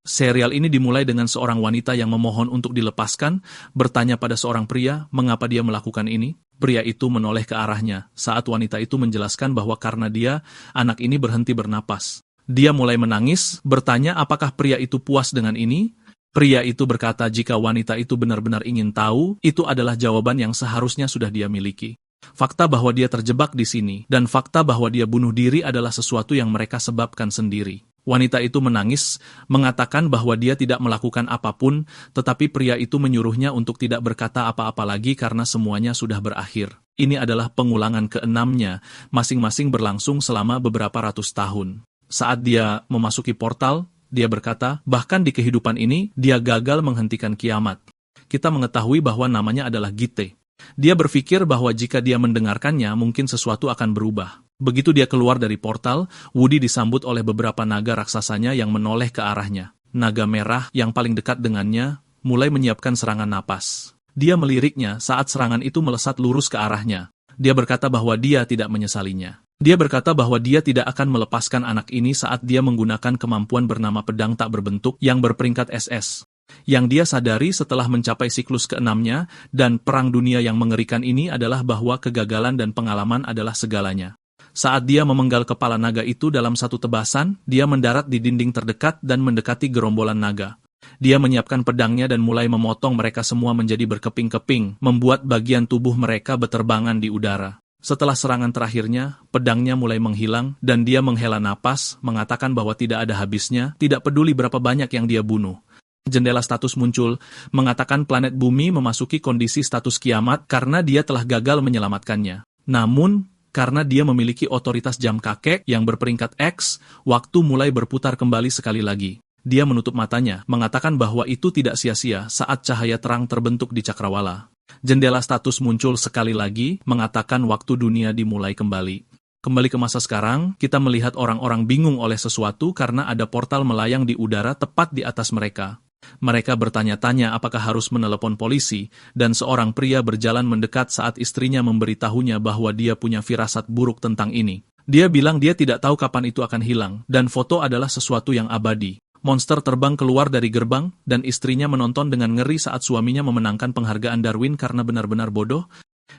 Serial ini dimulai dengan seorang wanita yang memohon untuk dilepaskan, bertanya pada seorang pria mengapa dia melakukan ini. Pria itu menoleh ke arahnya saat wanita itu menjelaskan bahwa karena dia, anak ini berhenti bernapas. Dia mulai menangis, bertanya apakah pria itu puas dengan ini. Pria itu berkata jika wanita itu benar-benar ingin tahu, itu adalah jawaban yang seharusnya sudah dia miliki. Fakta bahwa dia terjebak di sini, dan fakta bahwa dia bunuh diri adalah sesuatu yang mereka sebabkan sendiri. Wanita itu menangis, mengatakan bahwa dia tidak melakukan apapun, tetapi pria itu menyuruhnya untuk tidak berkata apa-apa lagi karena semuanya sudah berakhir. Ini adalah pengulangan ke-6-nya, masing-masing berlangsung selama beberapa ratus tahun. Saat dia memasuki portal, dia berkata, bahkan di kehidupan ini, dia gagal menghentikan kiamat. Kita mengetahui bahwa namanya adalah Gite. Dia berpikir bahwa jika dia mendengarkannya, mungkin sesuatu akan berubah. Begitu dia keluar dari portal, Woody disambut oleh beberapa naga raksasanya yang menoleh ke arahnya. Naga merah yang paling dekat dengannya mulai menyiapkan serangan napas. Dia meliriknya saat serangan itu melesat lurus ke arahnya. Dia berkata bahwa dia tidak menyesalinya. Dia berkata bahwa dia tidak akan melepaskan anak ini saat dia menggunakan kemampuan bernama pedang tak berbentuk yang berperingkat SS. Yang dia sadari setelah mencapai siklus ke-6-nya dan perang dunia yang mengerikan ini adalah bahwa kegagalan dan pengalaman adalah segalanya. Saat dia memenggal kepala naga itu dalam satu tebasan, dia mendarat di dinding terdekat dan mendekati gerombolan naga. Dia menyiapkan pedangnya dan mulai memotong mereka semua menjadi berkeping-keping, membuat bagian tubuh mereka beterbangan di udara. Setelah serangan terakhirnya, pedangnya mulai menghilang dan dia menghela napas, mengatakan bahwa tidak ada habisnya, tidak peduli berapa banyak yang dia bunuh. Jendela status muncul, mengatakan planet bumi memasuki kondisi status kiamat karena dia telah gagal menyelamatkannya. Namun, karena dia memiliki otoritas jam kakek yang berperingkat X, waktu mulai berputar kembali sekali lagi. Dia menutup matanya, mengatakan bahwa itu tidak sia-sia saat cahaya terang terbentuk di cakrawala. Jendela status muncul sekali lagi, mengatakan waktu dunia dimulai kembali. Kembali ke masa sekarang, kita melihat orang-orang bingung oleh sesuatu karena ada portal melayang di udara tepat di atas mereka. Mereka bertanya-tanya apakah harus menelepon polisi, dan seorang pria berjalan mendekat saat istrinya memberitahunya bahwa dia punya firasat buruk tentang ini. Dia bilang dia tidak tahu kapan itu akan hilang, dan foto adalah sesuatu yang abadi. Monster terbang keluar dari gerbang, dan istrinya menonton dengan ngeri saat suaminya memenangkan penghargaan Darwin karena benar-benar bodoh.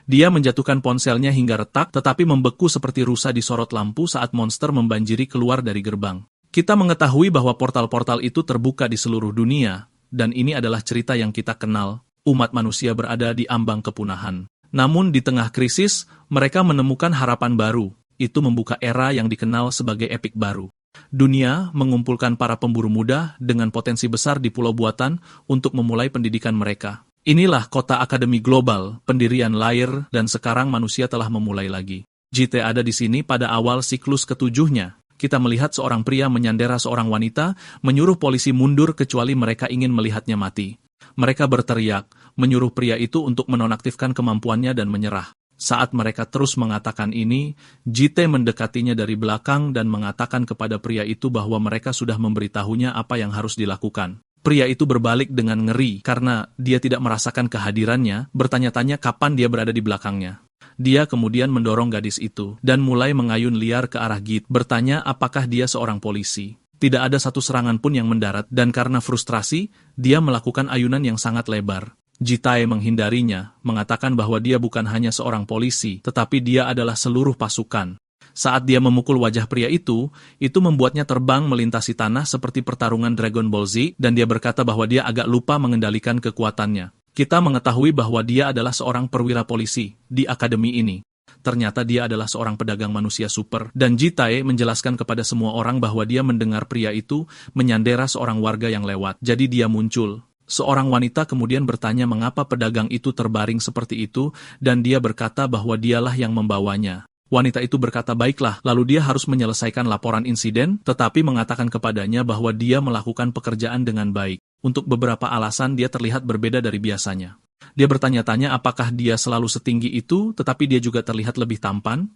Dia menjatuhkan ponselnya hingga retak, tetapi membeku seperti rusa di sorot lampu saat monster membanjiri keluar dari gerbang. Kita mengetahui bahwa portal-portal itu terbuka di seluruh dunia, dan ini adalah cerita yang kita kenal. Umat manusia berada di ambang kepunahan. Namun di tengah krisis, mereka menemukan harapan baru. Itu membuka era yang dikenal sebagai epik baru. Dunia mengumpulkan para pemburu muda dengan potensi besar di pulau buatan untuk memulai pendidikan mereka. Inilah kota akademi global, pendirian Lair, dan sekarang manusia telah memulai lagi. JT ada di sini pada awal siklus ketujuhnya. Kita melihat seorang pria menyandera seorang wanita, menyuruh polisi mundur kecuali mereka ingin melihatnya mati. Mereka berteriak, menyuruh pria itu untuk menonaktifkan kemampuannya dan menyerah. Saat mereka terus mengatakan ini, JT mendekatinya dari belakang dan mengatakan kepada pria itu bahwa mereka sudah memberitahunya apa yang harus dilakukan. Pria itu berbalik dengan ngeri karena dia tidak merasakan kehadirannya, bertanya-tanya kapan dia berada di belakangnya. Dia kemudian mendorong gadis itu dan mulai mengayun liar ke arah Git, bertanya apakah dia seorang polisi. Tidak ada satu serangan pun yang mendarat dan karena frustrasi, dia melakukan ayunan yang sangat lebar. Jitae menghindarinya, mengatakan bahwa dia bukan hanya seorang polisi, tetapi dia adalah seluruh pasukan. Saat dia memukul wajah pria itu membuatnya terbang melintasi tanah seperti pertarungan Dragon Ball Z, dan dia berkata bahwa dia agak lupa mengendalikan kekuatannya. Kita mengetahui bahwa dia adalah seorang perwira polisi di akademi ini. Ternyata dia adalah seorang pedagang manusia super, dan Jitae menjelaskan kepada semua orang bahwa dia mendengar pria itu menyandera seorang warga yang lewat. Jadi dia muncul. Seorang wanita kemudian bertanya mengapa pedagang itu terbaring seperti itu, dan dia berkata bahwa dialah yang membawanya. Wanita itu berkata baiklah, lalu dia harus menyelesaikan laporan insiden, tetapi mengatakan kepadanya bahwa dia melakukan pekerjaan dengan baik. Untuk beberapa alasan dia terlihat berbeda dari biasanya. Dia bertanya-tanya apakah dia selalu setinggi itu, tetapi dia juga terlihat lebih tampan.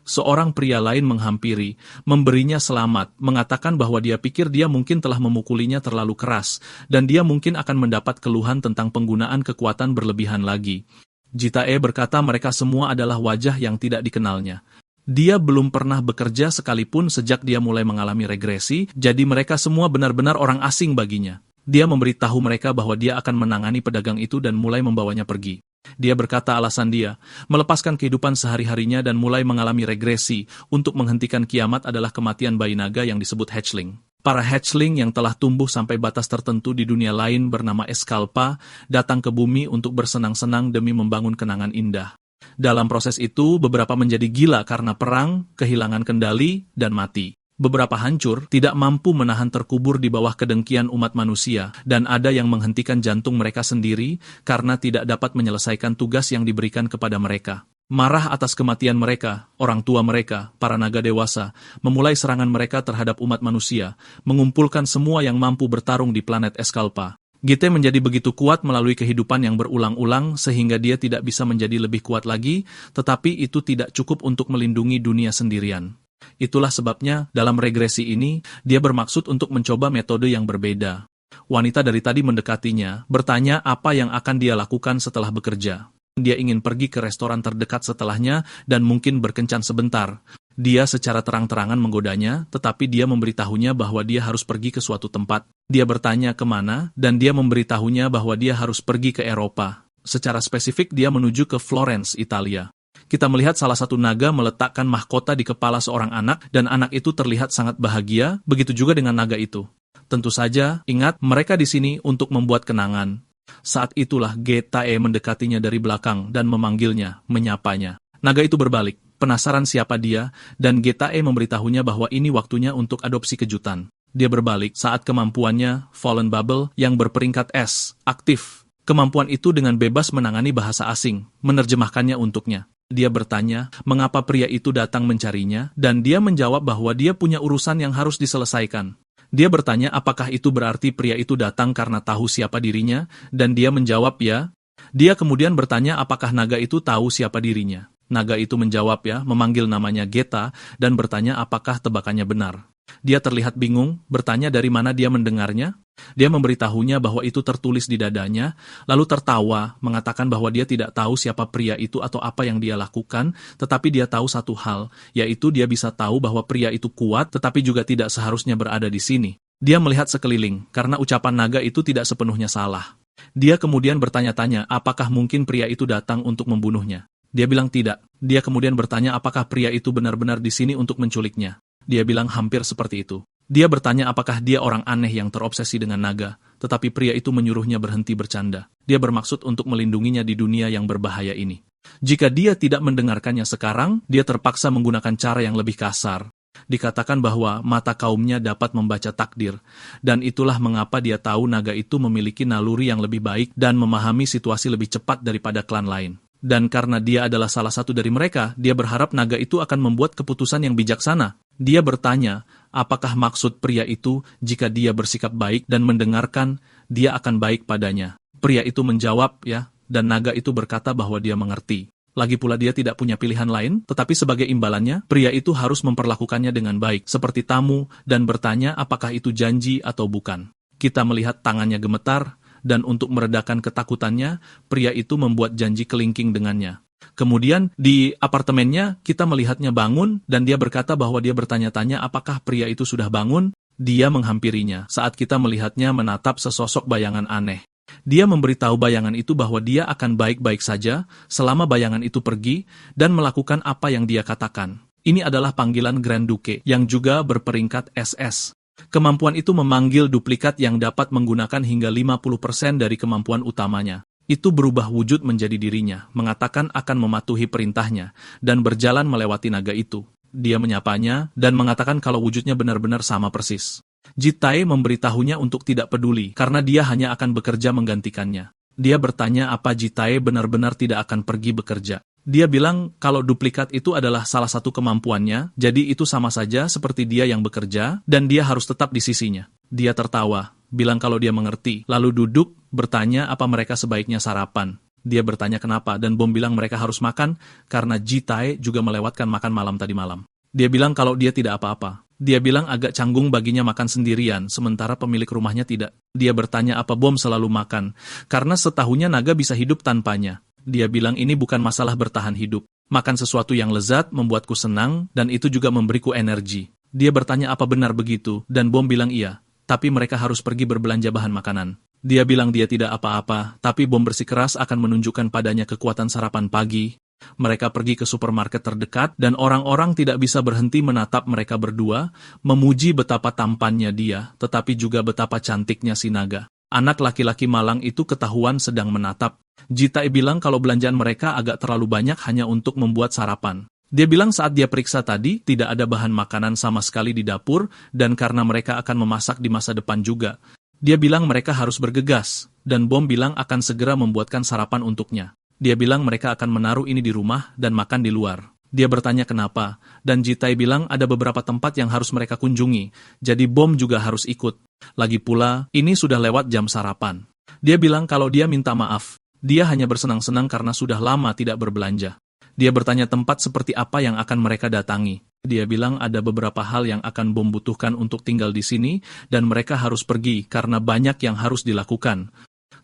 Seorang pria lain menghampiri, memberinya selamat, mengatakan bahwa dia pikir dia mungkin telah memukulinya terlalu keras, dan dia mungkin akan mendapat keluhan tentang penggunaan kekuatan berlebihan lagi. Jitae berkata mereka semua adalah wajah yang tidak dikenalnya. Dia belum pernah bekerja sekalipun sejak dia mulai mengalami regresi, jadi mereka semua benar-benar orang asing baginya. Dia memberitahu mereka bahwa dia akan menangani pedagang itu dan mulai membawanya pergi. Dia berkata alasan dia, melepaskan kehidupan sehari-harinya dan mulai mengalami regresi untuk menghentikan kiamat adalah kematian bayi naga yang disebut hatchling. Para hatchling yang telah tumbuh sampai batas tertentu di dunia lain bernama Eskalpa datang ke bumi untuk bersenang-senang demi membangun kenangan indah. Dalam proses itu, beberapa menjadi gila karena perang, kehilangan kendali, dan mati. Beberapa hancur, tidak mampu menahan terkubur di bawah kedengkian umat manusia, dan ada yang menghentikan jantung mereka sendiri karena tidak dapat menyelesaikan tugas yang diberikan kepada mereka. Marah atas kematian mereka, orang tua mereka, para naga dewasa, memulai serangan mereka terhadap umat manusia, mengumpulkan semua yang mampu bertarung di planet Eskalpa. GT menjadi begitu kuat melalui kehidupan yang berulang-ulang sehingga dia tidak bisa menjadi lebih kuat lagi, tetapi itu tidak cukup untuk melindungi dunia sendirian. Itulah sebabnya, dalam regresi ini, dia bermaksud untuk mencoba metode yang berbeda. Wanita dari tadi mendekatinya, bertanya apa yang akan dia lakukan setelah bekerja. Dia ingin pergi ke restoran terdekat setelahnya dan mungkin berkencan sebentar. Dia secara terang-terangan menggodanya, tetapi dia memberitahunya bahwa dia harus pergi ke suatu tempat. Dia bertanya kemana, dan dia memberitahunya bahwa dia harus pergi ke Eropa. Secara spesifik dia menuju ke Florence, Italia. Kita melihat salah satu naga meletakkan mahkota di kepala seorang anak, dan anak itu terlihat sangat bahagia, begitu juga dengan naga itu. Tentu saja, ingat, mereka di sini untuk membuat kenangan. Saat itulah Getae mendekatinya dari belakang dan memanggilnya, menyapanya. Naga itu berbalik, penasaran siapa dia, dan Getae memberitahunya bahwa ini waktunya untuk adopsi kejutan. Dia berbalik saat kemampuannya, Fallen Bubble, yang berperingkat S, aktif. Kemampuan itu dengan bebas menangani bahasa asing, menerjemahkannya untuknya. Dia bertanya, mengapa pria itu datang mencarinya, dan dia menjawab bahwa dia punya urusan yang harus diselesaikan. Dia bertanya apakah itu berarti pria itu datang karena tahu siapa dirinya, dan dia menjawab ya. Dia kemudian bertanya apakah naga itu tahu siapa dirinya. Naga itu menjawab ya, memanggil namanya Geta, dan bertanya apakah tebakannya benar. Dia terlihat bingung, bertanya dari mana dia mendengarnya. Dia memberitahunya bahwa itu tertulis di dadanya, lalu tertawa, mengatakan bahwa dia tidak tahu siapa pria itu atau apa yang dia lakukan, tetapi dia tahu satu hal, yaitu dia bisa tahu bahwa pria itu kuat, tetapi juga tidak seharusnya berada di sini. Dia melihat sekeliling, karena ucapan naga itu tidak sepenuhnya salah. Dia kemudian bertanya-tanya, apakah mungkin pria itu datang untuk membunuhnya. Dia bilang tidak. Dia kemudian bertanya apakah pria itu benar-benar di sini untuk menculiknya. Dia bilang hampir seperti itu. Dia bertanya apakah dia orang aneh yang terobsesi dengan naga, tetapi pria itu menyuruhnya berhenti bercanda. Dia bermaksud untuk melindunginya di dunia yang berbahaya ini. Jika dia tidak mendengarkannya sekarang, dia terpaksa menggunakan cara yang lebih kasar. Dikatakan bahwa mata kaumnya dapat membaca takdir, dan itulah mengapa dia tahu naga itu memiliki naluri yang lebih baik dan memahami situasi lebih cepat daripada klan lain. Dan karena dia adalah salah satu dari mereka, dia berharap naga itu akan membuat keputusan yang bijaksana. Dia bertanya, apakah maksud pria itu jika dia bersikap baik dan mendengarkan, dia akan baik padanya. Pria itu menjawab, ya, dan naga itu berkata bahwa dia mengerti. Lagi pula dia tidak punya pilihan lain, tetapi sebagai imbalannya, pria itu harus memperlakukannya dengan baik, seperti tamu, dan bertanya apakah itu janji atau bukan. Kita melihat tangannya gemetar, dan untuk meredakan ketakutannya, pria itu membuat janji kelingking dengannya. Kemudian, di apartemennya, kita melihatnya bangun, dan dia berkata bahwa dia bertanya-tanya apakah pria itu sudah bangun. Dia menghampirinya saat kita melihatnya menatap sesosok bayangan aneh. Dia memberitahu bayangan itu bahwa dia akan baik-baik saja selama bayangan itu pergi dan melakukan apa yang dia katakan. Ini adalah panggilan Grand Duke yang juga berperingkat SS. Kemampuan itu memanggil duplikat yang dapat menggunakan hingga 50% dari kemampuan utamanya. Itu berubah wujud menjadi dirinya, mengatakan akan mematuhi perintahnya, dan berjalan melewati naga itu. Dia menyapanya, dan mengatakan kalau wujudnya benar-benar sama persis. Jitai memberitahunya untuk tidak peduli, karena dia hanya akan bekerja menggantikannya. Dia bertanya apa Jitai benar-benar tidak akan pergi bekerja. Dia bilang kalau duplikat itu adalah salah satu kemampuannya, jadi itu sama saja seperti dia yang bekerja, dan dia harus tetap di sisinya. Dia tertawa, bilang kalau dia mengerti, lalu duduk, bertanya apa mereka sebaiknya sarapan. Dia bertanya kenapa, dan Bom bilang mereka harus makan, karena Jitai juga melewatkan makan malam tadi malam. Dia bilang kalau dia tidak apa-apa. Dia bilang agak canggung baginya makan sendirian, sementara pemilik rumahnya tidak. Dia bertanya apa Bom selalu makan, karena setahunya naga bisa hidup tanpanya. Dia bilang ini bukan masalah bertahan hidup. Makan sesuatu yang lezat membuatku senang, dan itu juga memberiku energi. Dia bertanya apa benar begitu, dan Bom bilang iya, tapi mereka harus pergi berbelanja bahan makanan. Dia bilang dia tidak apa-apa, tapi Bom bersikeras akan menunjukkan padanya kekuatan sarapan pagi. Mereka pergi ke supermarket terdekat, dan orang-orang tidak bisa berhenti menatap mereka berdua, memuji betapa tampannya dia, tetapi juga betapa cantiknya si naga. Anak laki-laki malang itu ketahuan sedang menatap. Jitae bilang kalau belanjaan mereka agak terlalu banyak hanya untuk membuat sarapan. Dia bilang saat dia periksa tadi, tidak ada bahan makanan sama sekali di dapur, dan karena mereka akan memasak di masa depan juga. Dia bilang mereka harus bergegas, dan Bom bilang akan segera membuatkan sarapan untuknya. Dia bilang mereka akan menaruh ini di rumah dan makan di luar. Dia bertanya kenapa, dan Jitae bilang ada beberapa tempat yang harus mereka kunjungi, jadi Bom juga harus ikut. Lagi pula, ini sudah lewat jam sarapan. Dia bilang kalau dia minta maaf, dia hanya bersenang-senang karena sudah lama tidak berbelanja. Dia bertanya tempat seperti apa yang akan mereka datangi. Dia bilang ada beberapa hal yang akan Bom butuhkan untuk tinggal di sini, dan mereka harus pergi karena banyak yang harus dilakukan.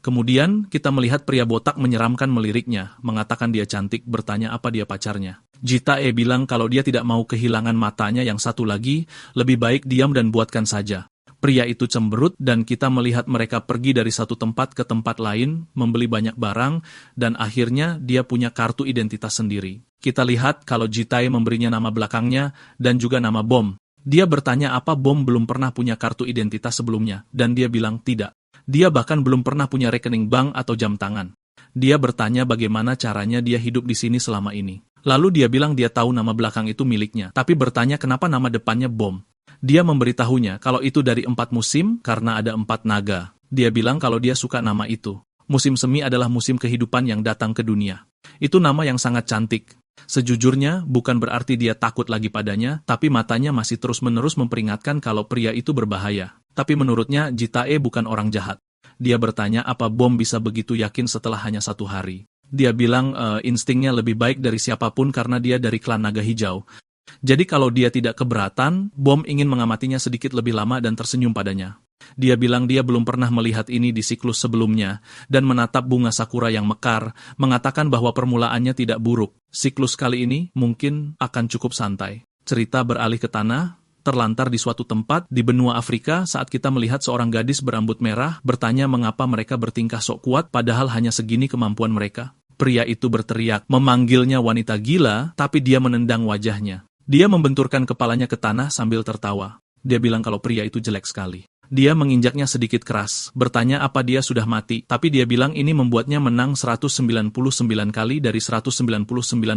Kemudian, kita melihat pria botak menyeramkan meliriknya, mengatakan dia cantik, bertanya apa dia pacarnya. Jitae bilang kalau dia tidak mau kehilangan matanya yang satu lagi, lebih baik diam dan buatkan saja. Pria itu cemberut dan kita melihat mereka pergi dari satu tempat ke tempat lain, membeli banyak barang, dan akhirnya dia punya kartu identitas sendiri. Kita lihat kalau Jitae memberinya nama belakangnya dan juga nama Bom. Dia bertanya apa Bom belum pernah punya kartu identitas sebelumnya, dan dia bilang tidak. Dia bahkan belum pernah punya rekening bank atau jam tangan. Dia bertanya bagaimana caranya dia hidup di sini selama ini. Lalu dia bilang dia tahu nama belakang itu miliknya, tapi bertanya kenapa nama depannya Bom. Dia memberitahunya kalau itu dari 4 musim karena ada 4 naga. Dia bilang kalau dia suka nama itu. Musim semi adalah musim kehidupan yang datang ke dunia. Itu nama yang sangat cantik. Sejujurnya, bukan berarti dia takut lagi padanya, tapi matanya masih terus-menerus memperingatkan kalau pria itu berbahaya. Tapi menurutnya, Jitae bukan orang jahat. Dia bertanya apa Bom bisa begitu yakin setelah hanya 1 hari. Dia bilang instingnya lebih baik dari siapapun karena dia dari klan naga hijau. Jadi kalau dia tidak keberatan, Bom ingin mengamatinya sedikit lebih lama dan tersenyum padanya. Dia bilang dia belum pernah melihat ini di siklus sebelumnya, dan menatap bunga sakura yang mekar, mengatakan bahwa permulaannya tidak buruk. Siklus kali ini mungkin akan cukup santai. Cerita beralih ke tanah, terlantar di suatu tempat di benua Afrika saat kita melihat seorang gadis berambut merah bertanya mengapa mereka bertingkah sok kuat padahal hanya segini kemampuan mereka. Pria itu berteriak, memanggilnya wanita gila, tapi dia menendang wajahnya. Dia membenturkan kepalanya ke tanah sambil tertawa. Dia bilang kalau pria itu jelek sekali. Dia menginjaknya sedikit keras, bertanya apa dia sudah mati, tapi dia bilang ini membuatnya menang 199 kali dari 199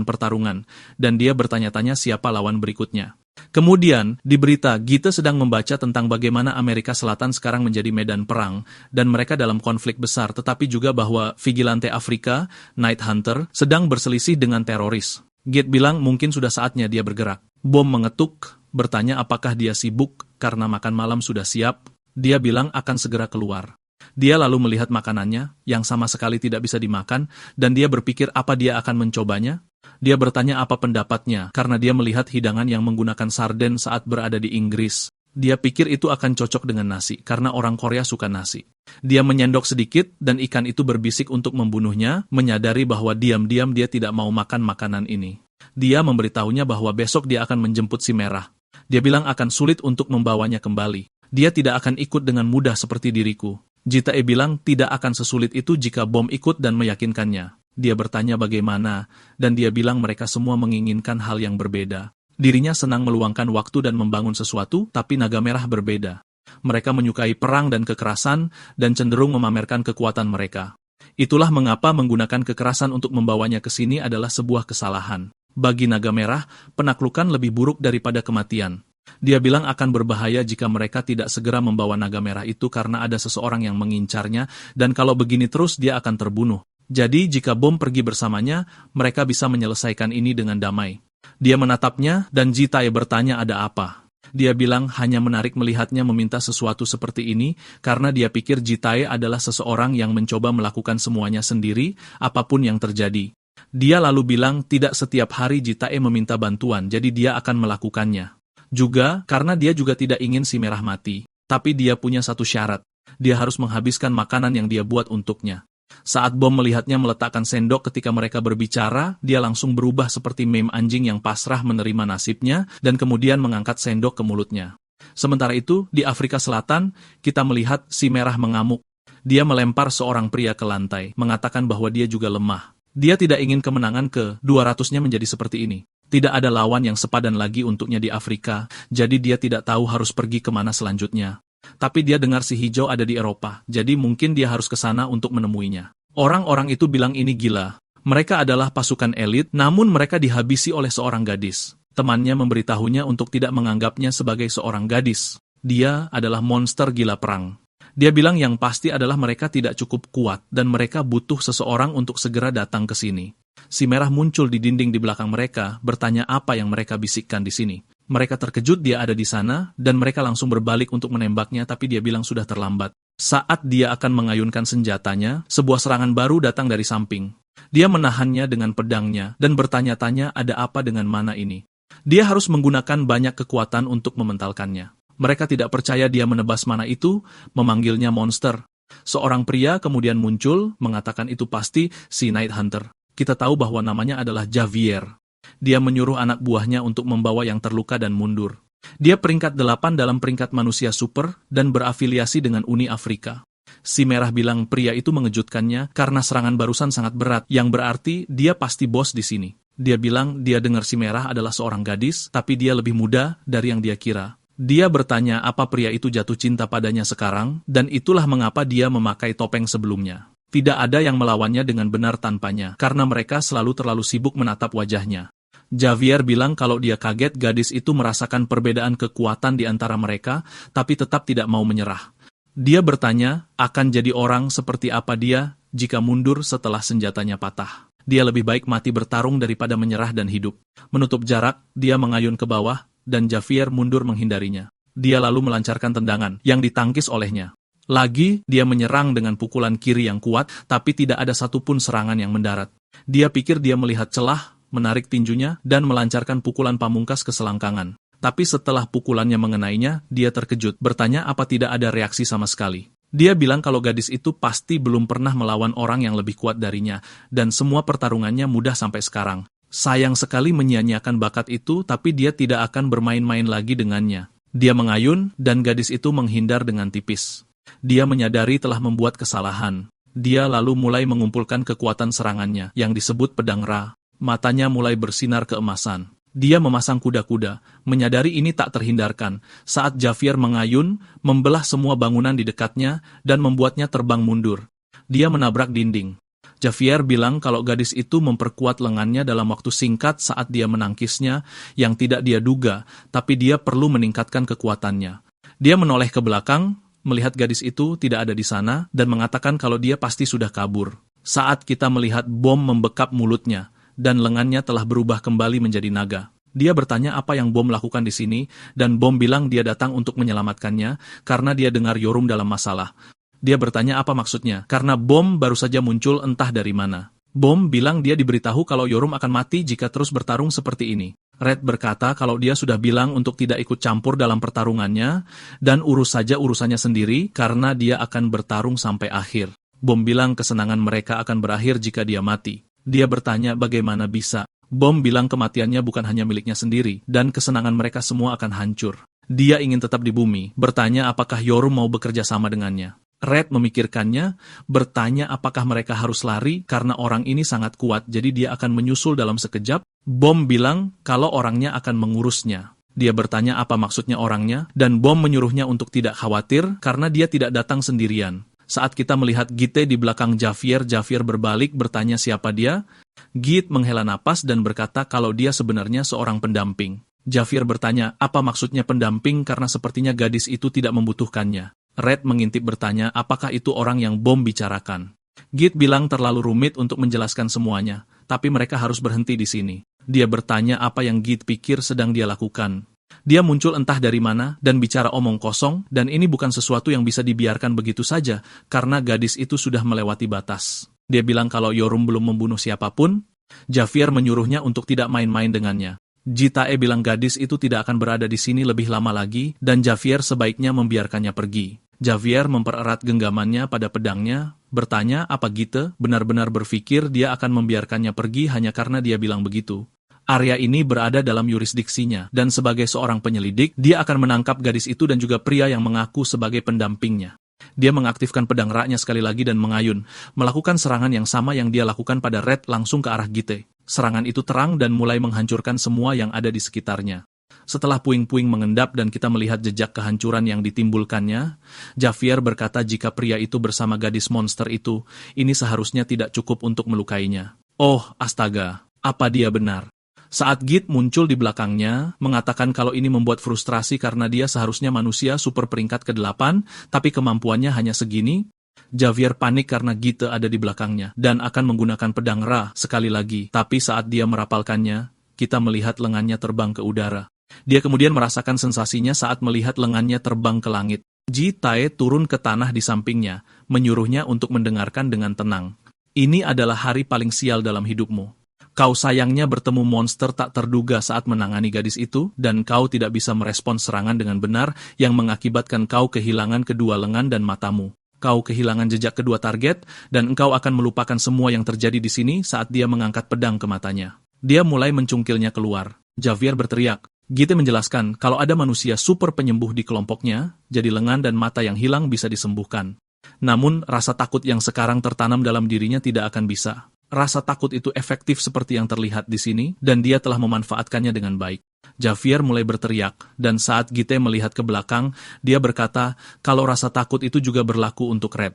pertarungan, dan dia bertanya-tanya siapa lawan berikutnya. Kemudian, di berita, Gita sedang membaca tentang bagaimana Amerika Selatan sekarang menjadi medan perang, dan mereka dalam konflik besar, tetapi juga bahwa Vigilante Afrika, Night Hunter, sedang berselisih dengan teroris. Git bilang mungkin sudah saatnya dia bergerak. Bom mengetuk, bertanya apakah dia sibuk karena makan malam sudah siap. Dia bilang akan segera keluar. Dia lalu melihat makanannya, yang sama sekali tidak bisa dimakan, dan dia berpikir apa dia akan mencobanya. Dia bertanya apa pendapatnya, karena dia melihat hidangan yang menggunakan sarden saat berada di Inggris. Dia pikir itu akan cocok dengan nasi, karena orang Korea suka nasi. Dia menyendok sedikit, dan ikan itu berbisik untuk membunuhnya, menyadari bahwa diam-diam dia tidak mau makan makanan ini. Dia memberitahunya bahwa besok dia akan menjemput si merah. Dia bilang akan sulit untuk membawanya kembali. Dia tidak akan ikut dengan mudah seperti diriku. Jitae bilang tidak akan sesulit itu jika Bom ikut dan meyakinkannya. Dia bertanya bagaimana, dan dia bilang mereka semua menginginkan hal yang berbeda. Dirinya senang meluangkan waktu dan membangun sesuatu, tapi naga merah berbeda. Mereka menyukai perang dan kekerasan, dan cenderung memamerkan kekuatan mereka. Itulah mengapa menggunakan kekerasan untuk membawanya ke sini adalah sebuah kesalahan. Bagi naga merah, penaklukan lebih buruk daripada kematian. Dia bilang akan berbahaya jika mereka tidak segera membawa naga merah itu karena ada seseorang yang mengincarnya, dan kalau begini terus dia akan terbunuh. Jadi jika Bom pergi bersamanya, mereka bisa menyelesaikan ini dengan damai. Dia menatapnya, dan Jitae bertanya ada apa. Dia bilang hanya menarik melihatnya meminta sesuatu seperti ini, karena dia pikir Jitae adalah seseorang yang mencoba melakukan semuanya sendiri, apapun yang terjadi. Dia lalu bilang tidak setiap hari Jitae meminta bantuan, jadi dia akan melakukannya. Juga, karena dia juga tidak ingin si merah mati. Tapi dia punya satu syarat. Dia harus menghabiskan makanan yang dia buat untuknya. Saat Bom melihatnya meletakkan sendok ketika mereka berbicara, dia langsung berubah seperti meme anjing yang pasrah menerima nasibnya dan kemudian mengangkat sendok ke mulutnya. Sementara itu, di Afrika Selatan, kita melihat si merah mengamuk. Dia melempar seorang pria ke lantai, mengatakan bahwa dia juga lemah. Dia tidak ingin kemenangan ke-200-nya menjadi seperti ini. Tidak ada lawan yang sepadan lagi untuknya di Afrika, jadi dia tidak tahu harus pergi kemana selanjutnya. Tapi dia dengar si hijau ada di Eropa, jadi mungkin dia harus ke sana untuk menemuinya. Orang-orang itu bilang ini gila. Mereka adalah pasukan elit, namun mereka dihabisi oleh seorang gadis. Temannya memberitahunya untuk tidak menganggapnya sebagai seorang gadis. Dia adalah monster gila perang. Dia bilang yang pasti adalah mereka tidak cukup kuat, dan mereka butuh seseorang untuk segera datang ke sini. Si merah muncul di dinding di belakang mereka, bertanya apa yang mereka bisikkan di sini. Mereka terkejut dia ada di sana, dan mereka langsung berbalik untuk menembaknya, tapi dia bilang sudah terlambat. Saat dia akan mengayunkan senjatanya, sebuah serangan baru datang dari samping. Dia menahannya dengan pedangnya, dan bertanya-tanya ada apa dengan mana ini. Dia harus menggunakan banyak kekuatan untuk mementalkannya. Mereka tidak percaya dia menebas mana itu, memanggilnya monster. Seorang pria kemudian muncul, mengatakan itu pasti si Night Hunter. Kita tahu bahwa namanya adalah Javier. Dia menyuruh anak buahnya untuk membawa yang terluka dan mundur. Dia peringkat 8 dalam peringkat manusia super dan berafiliasi dengan Uni Afrika. Si merah bilang pria itu mengejutkannya karena serangan barusan sangat berat, yang berarti dia pasti bos di sini. Dia bilang dia dengar si merah adalah seorang gadis, tapi dia lebih muda dari yang dia kira. Dia bertanya apa pria itu jatuh cinta padanya sekarang, dan itulah mengapa dia memakai topeng sebelumnya. Tidak ada yang melawannya dengan benar tanpanya, karena mereka selalu terlalu sibuk menatap wajahnya. Javier bilang kalau dia kaget gadis itu merasakan perbedaan kekuatan di antara mereka, tapi tetap tidak mau menyerah. Dia bertanya, akan jadi orang seperti apa dia jika mundur setelah senjatanya patah. Dia lebih baik mati bertarung daripada menyerah dan hidup. Menutup jarak, dia mengayun ke bawah, dan Javier mundur menghindarinya. Dia lalu melancarkan tendangan yang ditangkis olehnya. Lagi, dia menyerang dengan pukulan kiri yang kuat, tapi tidak ada satupun serangan yang mendarat. Dia pikir dia melihat celah, menarik tinjunya, dan melancarkan pukulan pamungkas ke selangkangan. Tapi setelah pukulannya mengenainya, dia terkejut, bertanya apa tidak ada reaksi sama sekali. Dia bilang kalau gadis itu pasti belum pernah melawan orang yang lebih kuat darinya, dan semua pertarungannya mudah sampai sekarang. Sayang sekali menyia-nyiakan bakat itu, tapi dia tidak akan bermain-main lagi dengannya. Dia mengayun, dan gadis itu menghindar dengan tipis. Dia menyadari telah membuat kesalahan. Dia lalu mulai mengumpulkan kekuatan serangannya, yang disebut pedang Ra. Matanya mulai bersinar keemasan. Dia memasang kuda-kuda, menyadari ini tak terhindarkan, saat Javier mengayun, membelah semua bangunan di dekatnya, dan membuatnya terbang mundur. Dia menabrak dinding. Javier bilang kalau gadis itu memperkuat lengannya dalam waktu singkat saat dia menangkisnya, yang tidak dia duga, tapi dia perlu meningkatkan kekuatannya. Dia menoleh ke belakang, melihat gadis itu tidak ada di sana, dan mengatakan kalau dia pasti sudah kabur. Saat kita melihat Bom membekap mulutnya, dan lengannya telah berubah kembali menjadi naga. Dia bertanya apa yang Bom lakukan di sini, dan Bom bilang dia datang untuk menyelamatkannya, karena dia dengar Yorum dalam masalah. Dia bertanya apa maksudnya, karena Bom baru saja muncul entah dari mana. Bom bilang dia diberitahu kalau Yorum akan mati jika terus bertarung seperti ini. Red berkata kalau dia sudah bilang untuk tidak ikut campur dalam pertarungannya, dan urus saja urusannya sendiri, karena dia akan bertarung sampai akhir. Bom bilang kesenangan mereka akan berakhir jika dia mati. Dia bertanya bagaimana bisa. Bom bilang kematiannya bukan hanya miliknya sendiri, dan kesenangan mereka semua akan hancur. Dia ingin tetap di bumi, bertanya apakah Yorum mau bekerja sama dengannya. Red memikirkannya, bertanya apakah mereka harus lari karena orang ini sangat kuat, jadi dia akan menyusul dalam sekejap. Bom bilang kalau orangnya akan mengurusnya. Dia bertanya apa maksudnya orangnya, dan Bom menyuruhnya untuk tidak khawatir karena dia tidak datang sendirian. Saat kita melihat Gite di belakang Javier berbalik bertanya siapa dia. Git menghela napas dan berkata kalau dia sebenarnya seorang pendamping. Javier bertanya apa maksudnya pendamping karena sepertinya gadis itu tidak membutuhkannya. Red mengintip bertanya apakah itu orang yang Bom bicarakan. Git bilang terlalu rumit untuk menjelaskan semuanya, tapi mereka harus berhenti di sini. Dia bertanya apa yang Git pikir sedang dia lakukan. Dia muncul entah dari mana dan bicara omong kosong, dan ini bukan sesuatu yang bisa dibiarkan begitu saja, karena gadis itu sudah melewati batas. Dia bilang kalau Yorum belum membunuh siapapun. Javier menyuruhnya untuk tidak main-main dengannya. Jitae bilang gadis itu tidak akan berada di sini lebih lama lagi, dan Javier sebaiknya membiarkannya pergi. Javier mempererat genggamannya pada pedangnya, Bertanya apa Gite benar-benar berpikir dia akan membiarkannya pergi hanya karena dia bilang begitu. Area ini berada dalam yurisdiksinya, dan sebagai seorang penyelidik, dia akan menangkap gadis itu dan juga pria yang mengaku sebagai pendampingnya. Dia mengaktifkan pedang raknya sekali lagi dan mengayun, melakukan serangan yang sama yang dia lakukan pada Red langsung ke arah Gite. Serangan itu terang dan mulai menghancurkan semua yang ada di sekitarnya. Setelah puing-puing mengendap dan kita melihat jejak kehancuran yang ditimbulkannya, Javier berkata jika pria itu bersama gadis monster itu, ini seharusnya tidak cukup untuk melukainya. Oh, astaga, apa dia benar? Saat Git muncul di belakangnya, mengatakan kalau ini membuat frustrasi karena dia seharusnya manusia super peringkat ke-8, tapi kemampuannya hanya segini, Javier panik karena Gite ada di belakangnya, dan akan menggunakan pedang Ra sekali lagi, tapi saat dia merapalkannya, kita melihat lengannya terbang ke udara. Dia kemudian merasakan sensasinya saat melihat lengannya terbang ke langit. Ji Tae turun ke tanah di sampingnya, menyuruhnya untuk mendengarkan dengan tenang. Ini adalah hari paling sial dalam hidupmu. Kau sayangnya bertemu monster tak terduga saat menangani gadis itu, dan kau tidak bisa merespons serangan dengan benar yang mengakibatkan kau kehilangan kedua lengan dan matamu. Kau kehilangan jejak kedua target, dan engkau akan melupakan semua yang terjadi di sini saat dia mengangkat pedang ke matanya. Dia mulai mencungkilnya keluar. Javier berteriak. Gite menjelaskan kalau ada manusia super penyembuh di kelompoknya, jadi lengan dan mata yang hilang bisa disembuhkan. Namun, rasa takut yang sekarang tertanam dalam dirinya tidak akan bisa. Rasa takut itu efektif seperti yang terlihat di sini, dan dia telah memanfaatkannya dengan baik. Javier mulai berteriak, dan saat Gite melihat ke belakang, dia berkata kalau rasa takut itu juga berlaku untuk Red.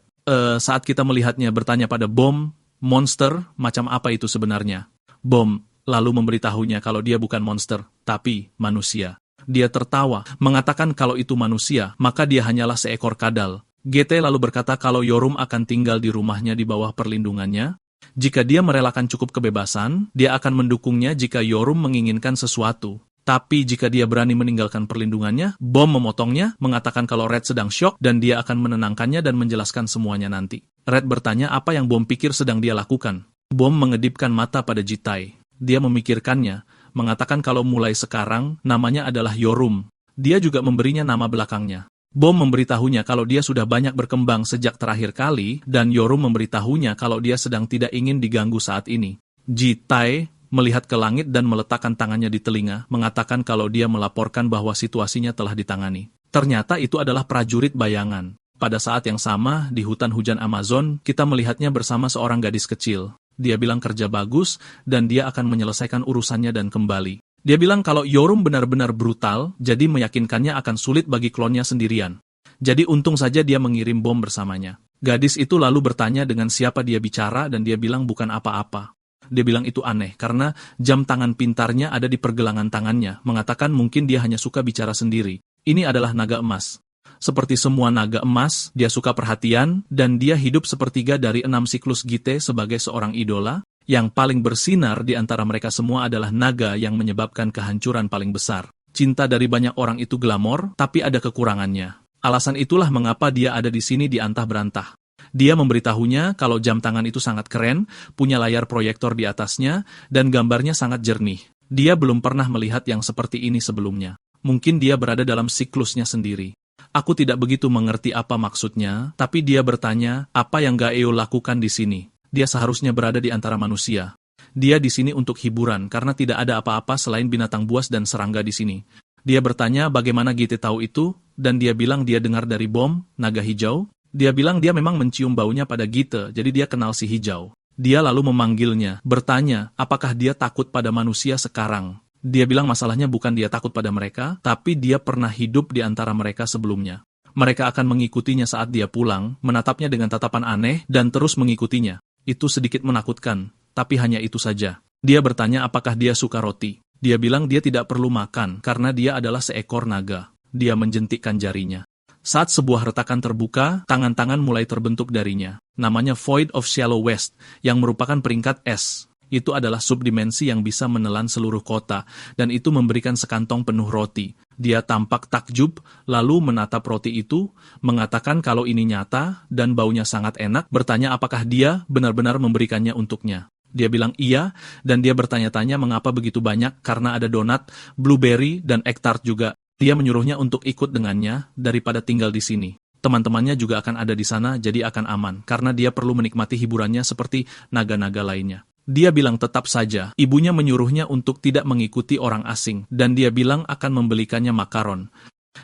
Saat kita melihatnya bertanya pada Bom, monster, macam apa itu sebenarnya? Bom lalu memberitahunya kalau dia bukan monster, tapi manusia. Dia tertawa, mengatakan kalau itu manusia, maka dia hanyalah seekor kadal. Gite lalu berkata kalau Yorum akan tinggal di rumahnya di bawah perlindungannya. Jika dia merelakan cukup kebebasan, dia akan mendukungnya jika Yorum menginginkan sesuatu. Tapi jika dia berani meninggalkan perlindungannya, Bom memotongnya, mengatakan kalau Red sedang syok dan dia akan menenangkannya dan menjelaskan semuanya nanti. Red bertanya apa yang Bom pikir sedang dia lakukan. Bom mengedipkan mata pada Jitai. Dia memikirkannya, mengatakan kalau mulai sekarang, namanya adalah Yorum. Dia juga memberinya nama belakangnya. Bom memberitahunya kalau dia sudah banyak berkembang sejak terakhir kali, dan Yorum memberitahunya kalau dia sedang tidak ingin diganggu saat ini. Jitai melihat ke langit dan meletakkan tangannya di telinga, mengatakan kalau dia melaporkan bahwa situasinya telah ditangani. Ternyata itu adalah prajurit bayangan. Pada saat yang sama, di hutan hujan Amazon, kita melihatnya bersama seorang gadis kecil. Dia bilang kerja bagus, dan dia akan menyelesaikan urusannya dan kembali. Dia bilang kalau Yorum benar-benar brutal, jadi meyakinkannya akan sulit bagi klonnya sendirian. Jadi untung saja dia mengirim Bom bersamanya. Gadis itu lalu bertanya dengan siapa dia bicara dan dia bilang bukan apa-apa. Dia bilang itu aneh, karena jam tangan pintarnya ada di pergelangan tangannya, mengatakan mungkin dia hanya suka bicara sendiri. Ini adalah naga emas. Seperti semua naga emas, dia suka perhatian, dan dia hidup sepertiga dari 6 siklus Gite sebagai seorang idola. Yang paling bersinar di antara mereka semua adalah naga yang menyebabkan kehancuran paling besar. Cinta dari banyak orang itu glamor, tapi ada kekurangannya. Alasan itulah mengapa dia ada di sini di antah-berantah. Dia memberitahunya kalau jam tangan itu sangat keren, punya layar proyektor di atasnya, dan gambarnya sangat jernih. Dia belum pernah melihat yang seperti ini sebelumnya. Mungkin dia berada dalam siklusnya sendiri. Aku tidak begitu mengerti apa maksudnya, tapi dia bertanya, apa yang Gaeo lakukan di sini? Dia seharusnya berada di antara manusia. Dia di sini untuk hiburan, karena tidak ada apa-apa selain binatang buas dan serangga di sini. Dia bertanya bagaimana Gite tahu itu, dan dia bilang dia dengar dari Bom, naga hijau. Dia bilang dia memang mencium baunya pada Gite, jadi dia kenal si hijau. Dia lalu memanggilnya, bertanya apakah dia takut pada manusia sekarang. Dia bilang masalahnya bukan dia takut pada mereka, tapi dia pernah hidup di antara mereka sebelumnya. Mereka akan mengikutinya saat dia pulang, menatapnya dengan tatapan aneh, dan terus mengikutinya. Itu sedikit menakutkan, tapi hanya itu saja. Dia bertanya apakah dia suka roti. Dia bilang dia tidak perlu makan, karena dia adalah seekor naga. Dia menjentikkan jarinya. Saat sebuah retakan terbuka, tangan-tangan mulai terbentuk darinya. Namanya Void of Shallow West, yang merupakan peringkat S. Itu adalah subdimensi yang bisa menelan seluruh kota, dan itu memberikan sekantong penuh roti. Dia tampak takjub, lalu menatap roti itu, mengatakan kalau ini nyata, dan baunya sangat enak, bertanya apakah dia benar-benar memberikannya untuknya. Dia bilang iya, dan dia bertanya-tanya mengapa begitu banyak, karena ada donat, blueberry, dan egg tart juga. Dia menyuruhnya untuk ikut dengannya, daripada tinggal di sini. Teman-temannya juga akan ada di sana, jadi akan aman, karena dia perlu menikmati hiburannya seperti naga-naga lainnya. Dia bilang tetap saja, ibunya menyuruhnya untuk tidak mengikuti orang asing, dan dia bilang akan membelikannya makaron.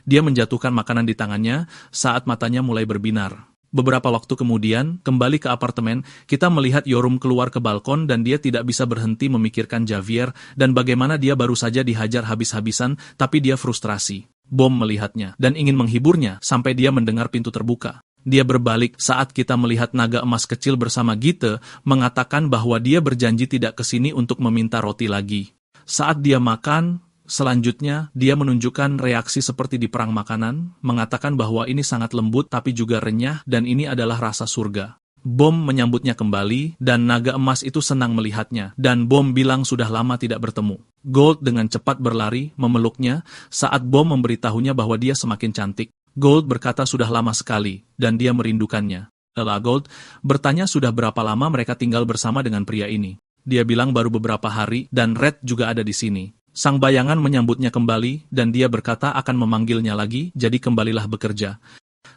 Dia menjatuhkan makanan di tangannya saat matanya mulai berbinar. Beberapa waktu kemudian, kembali ke apartemen, kita melihat Yoram keluar ke balkon dan dia tidak bisa berhenti memikirkan Javier dan bagaimana dia baru saja dihajar habis-habisan, tapi dia frustrasi. Bom melihatnya dan ingin menghiburnya sampai dia mendengar pintu terbuka. Dia berbalik saat kita melihat naga emas kecil bersama Gita mengatakan bahwa dia berjanji tidak ke sini untuk meminta roti lagi. Saat dia makan, selanjutnya, dia menunjukkan reaksi seperti di perang makanan, mengatakan bahwa ini sangat lembut tapi juga renyah dan ini adalah rasa surga. Bom menyambutnya kembali, dan naga emas itu senang melihatnya, dan Bom bilang sudah lama tidak bertemu. Gold dengan cepat berlari, memeluknya, saat Bom memberitahunya bahwa dia semakin cantik. Gold berkata sudah lama sekali, dan dia merindukannya. Lalu Gold bertanya sudah berapa lama mereka tinggal bersama dengan pria ini. Dia bilang baru beberapa hari, dan Red juga ada di sini. Sang bayangan menyambutnya kembali, dan dia berkata akan memanggilnya lagi, jadi kembalilah bekerja.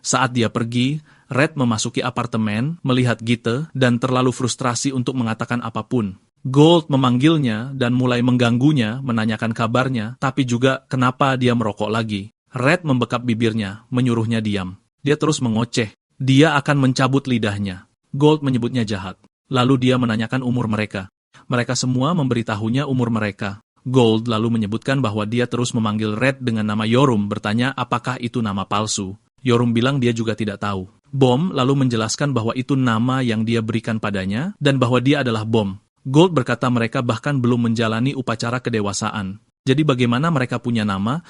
Saat dia pergi, Red memasuki apartemen, melihat Gita, dan terlalu frustrasi untuk mengatakan apapun. Gold memanggilnya dan mulai mengganggunya, menanyakan kabarnya, tapi juga kenapa dia merokok lagi. Red membekap bibirnya, menyuruhnya diam. Dia terus mengoceh. Dia akan mencabut lidahnya. Gold menyebutnya jahat. Lalu dia menanyakan umur mereka. Mereka semua memberitahunya umur mereka. Gold lalu menyebutkan bahwa dia terus memanggil Red dengan nama Yoram, bertanya apakah itu nama palsu. Yoram bilang dia juga tidak tahu. Bom lalu menjelaskan bahwa itu nama yang dia berikan padanya, dan bahwa dia adalah Bom. Gold berkata mereka bahkan belum menjalani upacara kedewasaan. Jadi bagaimana mereka punya nama?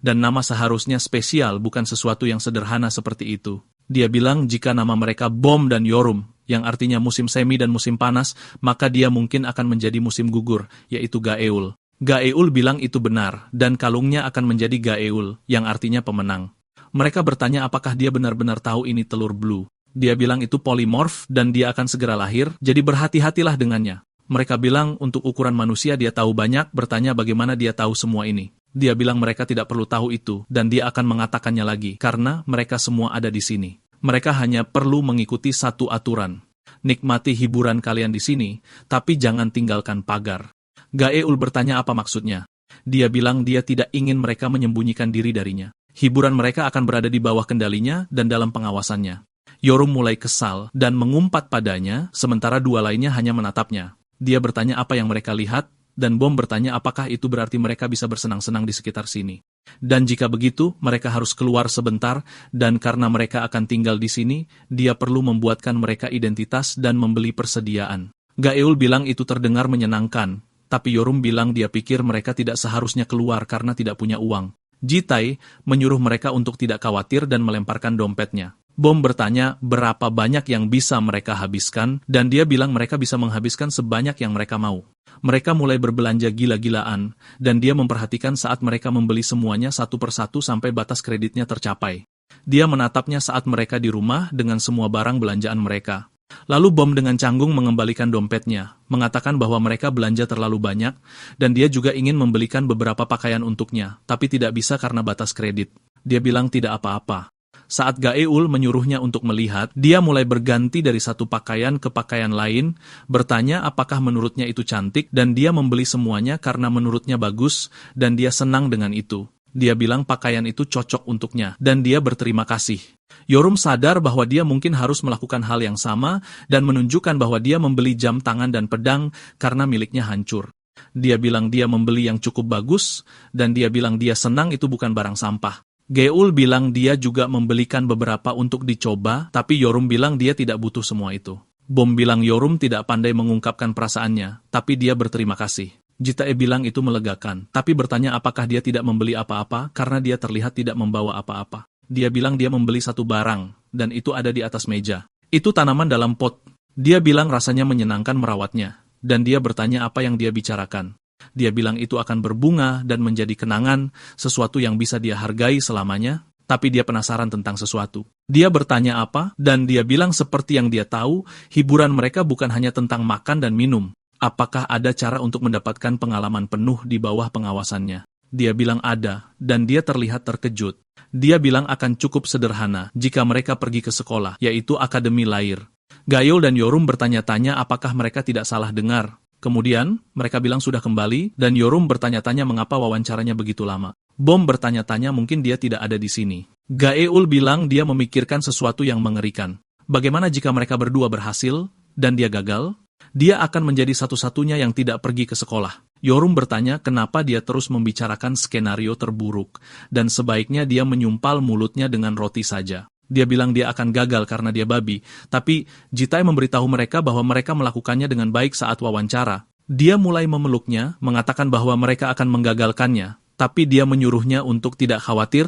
Dan nama seharusnya spesial, bukan sesuatu yang sederhana seperti itu. Dia bilang jika nama mereka Bom dan Yoram, yang artinya musim semi dan musim panas, maka dia mungkin akan menjadi musim gugur, yaitu Gaeul. Gaeul bilang itu benar, dan kalungnya akan menjadi Gaeul, yang artinya pemenang. Mereka bertanya apakah dia benar-benar tahu ini telur blue. Dia bilang itu polimorf, dan dia akan segera lahir, jadi berhati-hatilah dengannya. Mereka bilang untuk ukuran manusia dia tahu banyak, bertanya bagaimana dia tahu semua ini. Dia bilang mereka tidak perlu tahu itu, dan dia akan mengatakannya lagi, karena mereka semua ada di sini. Mereka hanya perlu mengikuti satu aturan. Nikmati hiburan kalian di sini, tapi jangan tinggalkan pagar. Gaeul bertanya apa maksudnya. Dia bilang dia tidak ingin mereka menyembunyikan diri darinya. Hiburan mereka akan berada di bawah kendalinya dan dalam pengawasannya. Yoram mulai kesal dan mengumpat padanya, sementara dua lainnya hanya menatapnya. Dia bertanya apa yang mereka lihat, dan Bom bertanya apakah itu berarti mereka bisa bersenang-senang di sekitar sini. Dan jika begitu, mereka harus keluar sebentar, dan karena mereka akan tinggal di sini, dia perlu membuatkan mereka identitas dan membeli persediaan. Gaeul bilang itu terdengar menyenangkan, tapi Yoram bilang dia pikir mereka tidak seharusnya keluar karena tidak punya uang. Jitai menyuruh mereka untuk tidak khawatir dan melemparkan dompetnya. Bom bertanya berapa banyak yang bisa mereka habiskan, dan dia bilang mereka bisa menghabiskan sebanyak yang mereka mau. Mereka mulai berbelanja gila-gilaan, dan dia memperhatikan saat mereka membeli semuanya satu persatu sampai batas kreditnya tercapai. Dia menatapnya saat mereka di rumah dengan semua barang belanjaan mereka. Lalu Bom dengan canggung mengembalikan dompetnya, mengatakan bahwa mereka belanja terlalu banyak, dan dia juga ingin membelikan beberapa pakaian untuknya, tapi tidak bisa karena batas kredit. Dia bilang tidak apa-apa. Saat Gaeul menyuruhnya untuk melihat, dia mulai berganti dari satu pakaian ke pakaian lain, bertanya apakah menurutnya itu cantik, dan dia membeli semuanya karena menurutnya bagus, dan dia senang dengan itu. Dia bilang pakaian itu cocok untuknya, dan dia berterima kasih. Yoram sadar bahwa dia mungkin harus melakukan hal yang sama, dan menunjukkan bahwa dia membeli jam tangan dan pedang karena miliknya hancur. Dia bilang dia membeli yang cukup bagus, dan dia bilang dia senang itu bukan barang sampah. Gaeul bilang dia juga membelikan beberapa untuk dicoba, tapi Yoram bilang dia tidak butuh semua itu. Bom bilang Yoram tidak pandai mengungkapkan perasaannya, tapi dia berterima kasih. Jitae bilang itu melegakan, tapi bertanya apakah dia tidak membeli apa-apa karena dia terlihat tidak membawa apa-apa. Dia bilang dia membeli satu barang, dan itu ada di atas meja. Itu tanaman dalam pot. Dia bilang rasanya menyenangkan merawatnya, dan dia bertanya apa yang dia bicarakan. Dia bilang itu akan berbunga dan menjadi kenangan, sesuatu yang bisa dia hargai selamanya, tapi dia penasaran tentang sesuatu. Dia bertanya apa, dan dia bilang seperti yang dia tahu, hiburan mereka bukan hanya tentang makan dan minum. Apakah ada cara untuk mendapatkan pengalaman penuh di bawah pengawasannya? Dia bilang ada, dan dia terlihat terkejut. Dia bilang akan cukup sederhana jika mereka pergi ke sekolah, yaitu Akademi Lair. Gayul dan Yorum bertanya-tanya apakah mereka tidak salah dengar. Kemudian, mereka bilang sudah kembali, dan Yorum bertanya-tanya mengapa wawancaranya begitu lama. Bom bertanya-tanya mungkin dia tidak ada di sini. Gaeul bilang dia memikirkan sesuatu yang mengerikan. Bagaimana jika mereka berdua berhasil, dan dia gagal? Dia akan menjadi satu-satunya yang tidak pergi ke sekolah. Yorum bertanya kenapa dia terus membicarakan skenario terburuk, dan sebaiknya dia menyumpal mulutnya dengan roti saja. Dia bilang dia akan gagal karena dia babi, tapi Jitai memberitahu mereka bahwa mereka melakukannya dengan baik saat wawancara. Dia mulai memeluknya, mengatakan bahwa mereka akan menggagalkannya, tapi dia menyuruhnya untuk tidak khawatir.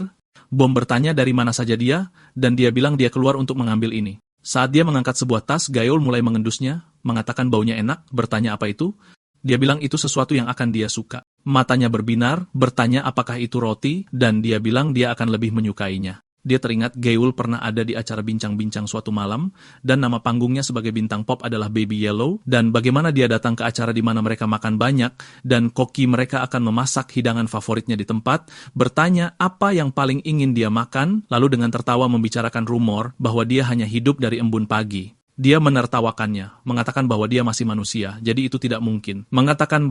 Bom bertanya dari mana saja dia, dan dia bilang dia keluar untuk mengambil ini. Saat dia mengangkat sebuah tas, Gayul mulai mengendusnya, mengatakan baunya enak, bertanya apa itu. Dia bilang itu sesuatu yang akan dia suka. Matanya berbinar, bertanya apakah itu roti, dan dia bilang dia akan lebih menyukainya. Dia teringat Gayul pernah ada di acara bincang-bincang suatu malam, dan nama panggungnya sebagai bintang pop adalah Baby Yellow, dan bagaimana dia datang ke acara di mana mereka makan banyak, dan koki mereka akan memasak hidangan favoritnya di tempat, bertanya apa yang paling ingin dia makan, lalu dengan tertawa membicarakan rumor bahwa dia hanya hidup dari embun pagi. Dia menertawakannya, mengatakan bahwa dia masih manusia, jadi itu tidak mungkin. Mengatakan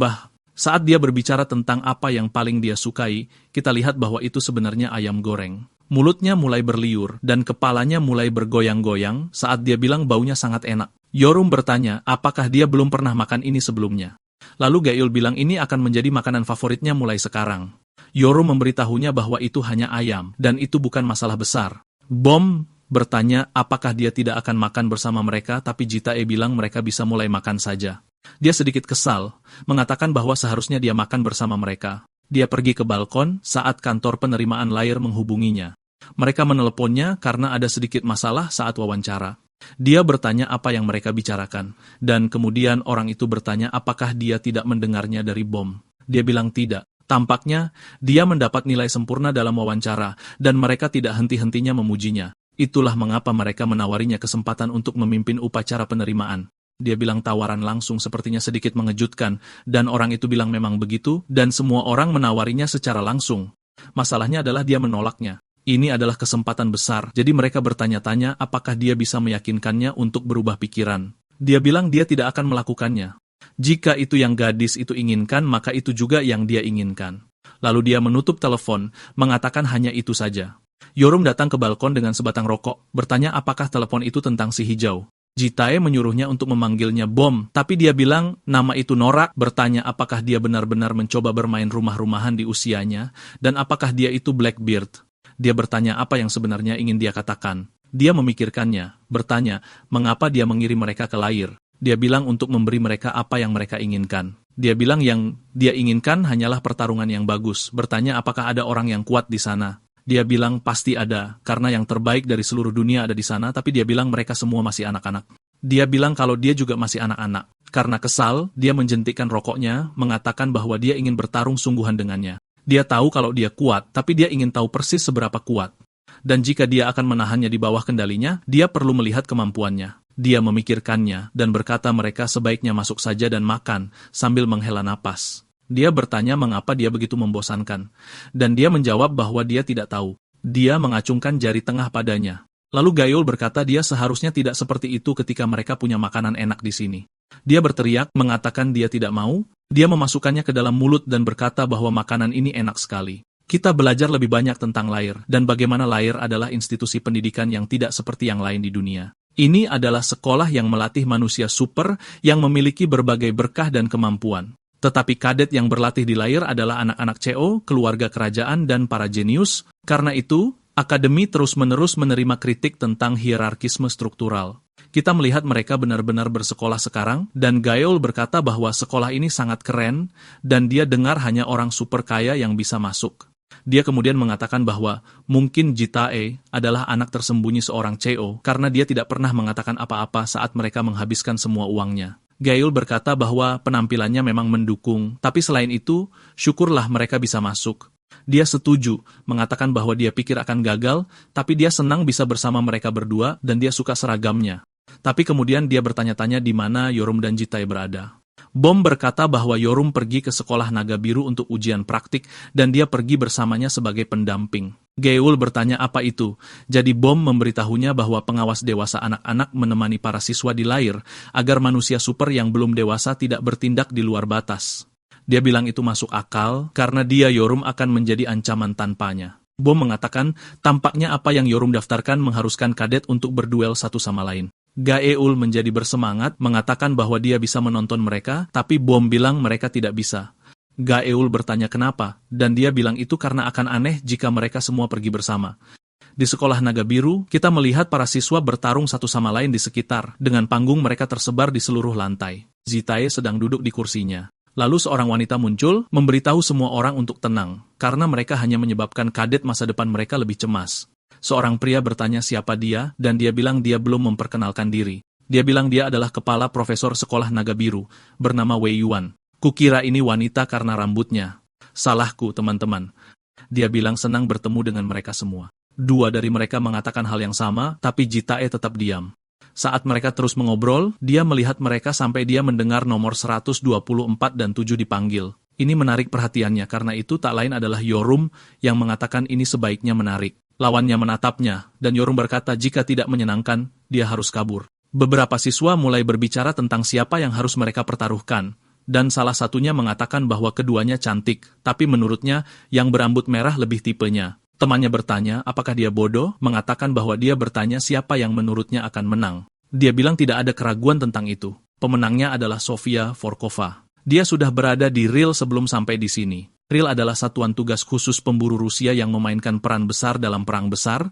saat dia berbicara tentang apa yang paling dia sukai, kita lihat bahwa itu sebenarnya ayam goreng. Mulutnya mulai berliur, dan kepalanya mulai bergoyang-goyang saat dia bilang baunya sangat enak. Yorum bertanya, apakah dia belum pernah makan ini sebelumnya. Lalu Gayul bilang ini akan menjadi makanan favoritnya mulai sekarang. Yorum memberitahunya bahwa itu hanya ayam, dan itu bukan masalah besar. Bom bertanya apakah dia tidak akan makan bersama mereka, tapi Jitae bilang mereka bisa mulai makan saja. Dia sedikit kesal, mengatakan bahwa seharusnya dia makan bersama mereka. Dia pergi ke balkon saat kantor penerimaan Lair menghubunginya. Mereka meneleponnya karena ada sedikit masalah saat wawancara. Dia bertanya apa yang mereka bicarakan, dan kemudian orang itu bertanya apakah dia tidak mendengarnya dari Bom. Dia bilang tidak. Tampaknya, dia mendapat nilai sempurna dalam wawancara, dan mereka tidak henti-hentinya memujinya. Itulah mengapa mereka menawarinya kesempatan untuk memimpin upacara penerimaan. Dia bilang tawaran langsung sepertinya sedikit mengejutkan, dan orang itu bilang memang begitu, dan semua orang menawarinya secara langsung. Masalahnya adalah dia menolaknya. Ini adalah kesempatan besar, jadi mereka bertanya-tanya apakah dia bisa meyakinkannya untuk berubah pikiran. Dia bilang dia tidak akan melakukannya. Jika itu yang gadis itu inginkan, maka itu juga yang dia inginkan. Lalu dia menutup telepon, mengatakan hanya itu saja. Yorum datang ke balkon dengan sebatang rokok, bertanya apakah telepon itu tentang si hijau. Jitae menyuruhnya untuk memanggilnya Bom, tapi dia bilang nama itu norak, bertanya apakah dia benar-benar mencoba bermain rumah-rumahan di usianya, dan apakah dia itu Blackbeard. Dia bertanya apa yang sebenarnya ingin dia katakan. Dia memikirkannya, bertanya mengapa dia mengirim mereka ke Lair. Dia bilang untuk memberi mereka apa yang mereka inginkan. Dia bilang yang dia inginkan hanyalah pertarungan yang bagus, bertanya apakah ada orang yang kuat di sana. Dia bilang pasti ada, karena yang terbaik dari seluruh dunia ada di sana, tapi dia bilang mereka semua masih anak-anak. Dia bilang kalau dia juga masih anak-anak. Karena kesal, dia menjentikkan rokoknya, mengatakan bahwa dia ingin bertarung sungguhan dengannya. Dia tahu kalau dia kuat, tapi dia ingin tahu persis seberapa kuat. Dan jika dia akan menahannya di bawah kendalinya, dia perlu melihat kemampuannya. Dia memikirkannya, dan berkata mereka sebaiknya masuk saja dan makan, sambil menghela napas. Dia bertanya mengapa dia begitu membosankan. Dan dia menjawab bahwa dia tidak tahu. Dia mengacungkan jari tengah padanya. Lalu Gayul berkata dia seharusnya tidak seperti itu ketika mereka punya makanan enak di sini. Dia berteriak, mengatakan dia tidak mau. Dia memasukkannya ke dalam mulut dan berkata bahwa makanan ini enak sekali. Kita belajar lebih banyak tentang Lair, dan bagaimana Lair adalah institusi pendidikan yang tidak seperti yang lain di dunia. Ini adalah sekolah yang melatih manusia super yang memiliki berbagai berkah dan kemampuan. Tetapi kadet yang berlatih di Lair adalah anak-anak CO, keluarga kerajaan, dan para jenius. Karena itu, akademi terus-menerus menerima kritik tentang hierarkisme struktural. Kita melihat mereka benar-benar bersekolah sekarang, dan Gayul berkata bahwa sekolah ini sangat keren, dan dia dengar hanya orang super kaya yang bisa masuk. Dia kemudian mengatakan bahwa mungkin Jitae adalah anak tersembunyi seorang CO, karena dia tidak pernah mengatakan apa-apa saat mereka menghabiskan semua uangnya. Gayul berkata bahwa penampilannya memang mendukung, tapi selain itu, syukurlah mereka bisa masuk. Dia setuju, mengatakan bahwa dia pikir akan gagal, tapi dia senang bisa bersama mereka berdua dan dia suka seragamnya. Tapi kemudian dia bertanya-tanya di mana Yorum dan Jitae berada. Bom berkata bahwa Yorum pergi ke sekolah naga biru untuk ujian praktik dan dia pergi bersamanya sebagai pendamping. Geul bertanya apa itu, jadi Bom memberitahunya bahwa pengawas dewasa anak-anak menemani para siswa di Lair agar manusia super yang belum dewasa tidak bertindak di luar batas. Dia bilang itu masuk akal karena dia Yorum akan menjadi ancaman tanpanya. Bom mengatakan tampaknya apa yang Yorum daftarkan mengharuskan kadet untuk berduel satu sama lain. Gaeul menjadi bersemangat, mengatakan bahwa dia bisa menonton mereka, tapi Bom bilang mereka tidak bisa. Gaeul bertanya kenapa, dan dia bilang itu karena akan aneh jika mereka semua pergi bersama. Di sekolah naga biru, kita melihat para siswa bertarung satu sama lain di sekitar, dengan panggung mereka tersebar di seluruh lantai. Zitae sedang duduk di kursinya. Lalu seorang wanita muncul, memberitahu semua orang untuk tenang, karena mereka hanya menyebabkan kadet masa depan mereka lebih cemas. Seorang pria bertanya siapa dia, dan dia bilang dia belum memperkenalkan diri. Dia bilang dia adalah kepala profesor sekolah naga biru, bernama Wei Yuan. Kukira ini wanita karena rambutnya. Salahku, teman-teman. Dia bilang senang bertemu dengan mereka semua. Dua dari mereka mengatakan hal yang sama, tapi Jitae tetap diam. Saat mereka terus mengobrol, dia melihat mereka sampai dia mendengar nomor 124 dan 7 dipanggil. Ini menarik perhatiannya karena itu tak lain adalah Yorum yang mengatakan ini sebaiknya menarik. Lawannya menatapnya, dan Yorum berkata jika tidak menyenangkan, dia harus kabur. Beberapa siswa mulai berbicara tentang siapa yang harus mereka pertaruhkan, dan salah satunya mengatakan bahwa keduanya cantik, tapi menurutnya yang berambut merah lebih tipenya. Temannya bertanya apakah dia bodoh, mengatakan bahwa dia bertanya siapa yang menurutnya akan menang. Dia bilang tidak ada keraguan tentang itu. Pemenangnya adalah Sofia Forkova. Dia sudah berada di Ril sebelum sampai di sini. Ril adalah satuan tugas khusus pemburu Rusia yang memainkan peran besar dalam perang besar.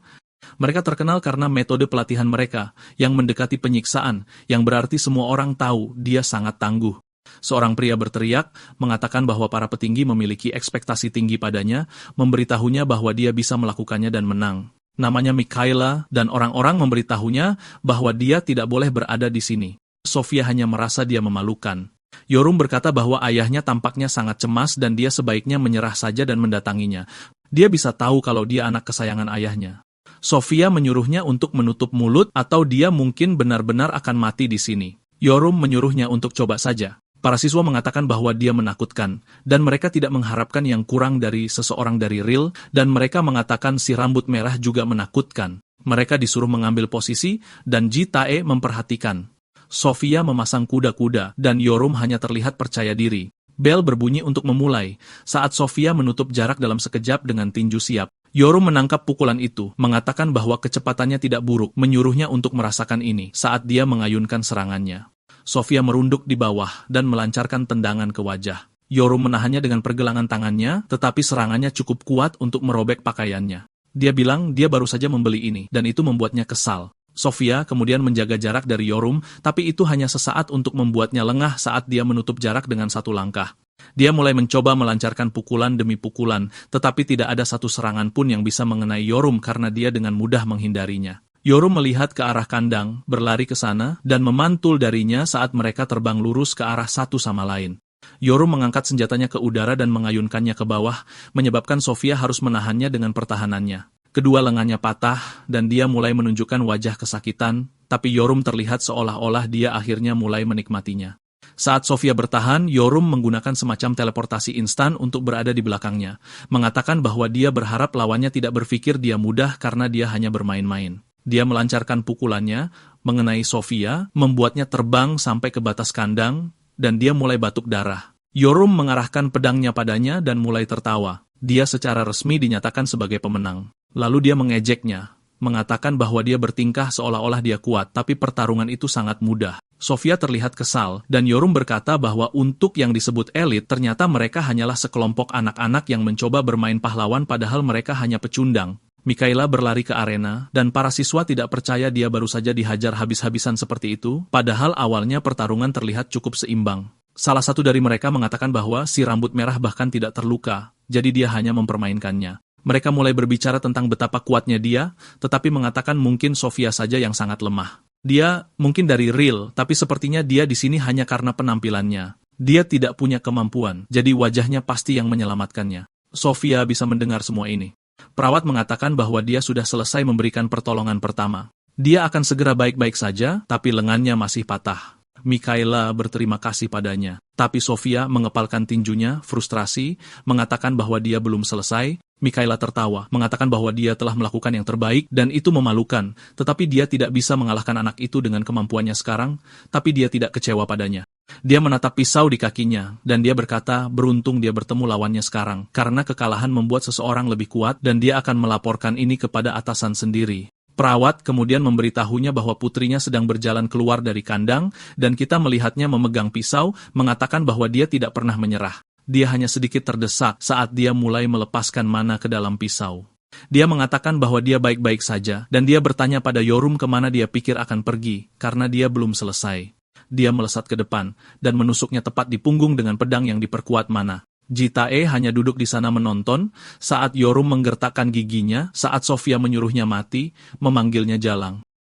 Mereka terkenal karena metode pelatihan mereka yang mendekati penyiksaan, yang berarti semua orang tahu dia sangat tangguh. Seorang pria berteriak, mengatakan bahwa para petinggi memiliki ekspektasi tinggi padanya, memberitahunya bahwa dia bisa melakukannya dan menang. Namanya Mikhaila, dan orang-orang memberitahunya bahwa dia tidak boleh berada di sini. Sofia hanya merasa dia memalukan. Yorum berkata bahwa ayahnya tampaknya sangat cemas dan dia sebaiknya menyerah saja dan mendatanginya. Dia bisa tahu kalau dia anak kesayangan ayahnya. Sofia menyuruhnya untuk menutup mulut atau dia mungkin benar-benar akan mati di sini. Yorum menyuruhnya untuk coba saja. Para siswa mengatakan bahwa dia menakutkan, dan mereka tidak mengharapkan yang kurang dari seseorang dari Ril, dan mereka mengatakan si rambut merah juga menakutkan. Mereka disuruh mengambil posisi, dan Jitae memperhatikan. Sofia memasang kuda-kuda, dan Yorum hanya terlihat percaya diri. Bel berbunyi untuk memulai. Saat Sofia menutup jarak dalam sekejap dengan tinju siap, Yorum menangkap pukulan itu, mengatakan bahwa kecepatannya tidak buruk, menyuruhnya untuk merasakan ini saat dia mengayunkan serangannya. Sofia merunduk di bawah dan melancarkan tendangan ke wajah. Yorum menahannya dengan pergelangan tangannya, tetapi serangannya cukup kuat untuk merobek pakaiannya. Dia bilang dia baru saja membeli ini, dan itu membuatnya kesal. Sofia kemudian menjaga jarak dari Yorum, tapi itu hanya sesaat untuk membuatnya lengah saat dia menutup jarak dengan satu langkah. Dia mulai mencoba melancarkan pukulan demi pukulan, tetapi tidak ada satu serangan pun yang bisa mengenai Yorum karena dia dengan mudah menghindarinya. Yorum melihat ke arah kandang, berlari ke sana, dan memantul darinya saat mereka terbang lurus ke arah satu sama lain. Yorum mengangkat senjatanya ke udara dan mengayunkannya ke bawah, menyebabkan Sofia harus menahannya dengan pertahanannya. Kedua lengannya patah, dan dia mulai menunjukkan wajah kesakitan, tapi Yorum terlihat seolah-olah dia akhirnya mulai menikmatinya. Saat Sofia bertahan, Yorum menggunakan semacam teleportasi instan untuk berada di belakangnya, mengatakan bahwa dia berharap lawannya tidak berpikir dia mudah karena dia hanya bermain-main. Dia melancarkan pukulannya, mengenai Sofia, membuatnya terbang sampai ke batas kandang, dan dia mulai batuk darah. Yorum mengarahkan pedangnya padanya dan mulai tertawa. Dia secara resmi dinyatakan sebagai pemenang. Lalu dia mengejeknya, mengatakan bahwa dia bertingkah seolah-olah dia kuat, tapi pertarungan itu sangat mudah. Sofia terlihat kesal, dan Yorum berkata bahwa untuk yang disebut elit, ternyata mereka hanyalah sekelompok anak-anak yang mencoba bermain pahlawan padahal mereka hanya pecundang. Mikhaila berlari ke arena, dan para siswa tidak percaya dia baru saja dihajar habis-habisan seperti itu, padahal awalnya pertarungan terlihat cukup seimbang. Salah satu dari mereka mengatakan bahwa si rambut merah bahkan tidak terluka, jadi dia hanya mempermainkannya. Mereka mulai berbicara tentang betapa kuatnya dia, tetapi mengatakan mungkin Sofia saja yang sangat lemah. Dia mungkin dari Ril, tapi sepertinya dia di sini hanya karena penampilannya. Dia tidak punya kemampuan, jadi wajahnya pasti yang menyelamatkannya. Sofia bisa mendengar semua ini. Perawat mengatakan bahwa dia sudah selesai memberikan pertolongan pertama. Dia akan segera baik-baik saja, tapi lengannya masih patah. Mikaela berterima kasih padanya. Tapi Sofia mengepalkan tinjunya, frustrasi, mengatakan bahwa dia belum selesai. Mikaela tertawa, mengatakan bahwa dia telah melakukan yang terbaik dan itu memalukan, tetapi dia tidak bisa mengalahkan anak itu dengan kemampuannya sekarang, tapi dia tidak kecewa padanya. Dia menatap pisau di kakinya, dan dia berkata beruntung dia bertemu lawannya sekarang, karena kekalahan membuat seseorang lebih kuat dan dia akan melaporkan ini kepada atasan sendiri. Perawat kemudian memberitahunya bahwa putrinya sedang berjalan keluar dari kandang, dan kita melihatnya memegang pisau, mengatakan bahwa dia tidak pernah menyerah. Dia hanya sedikit terdesak saat dia mulai melepaskan mana ke dalam pisau. Dia mengatakan bahwa dia baik-baik saja, dan dia bertanya pada Yoram kemana dia pikir akan pergi, karena dia belum selesai. Dia melesat ke depan, dan menusuknya tepat di punggung dengan pedang yang diperkuat mana. Jitae hanya duduk di sana menonton, saat Yoram menggertakkan giginya, saat Sofia menyuruhnya mati, memanggilnya jalang.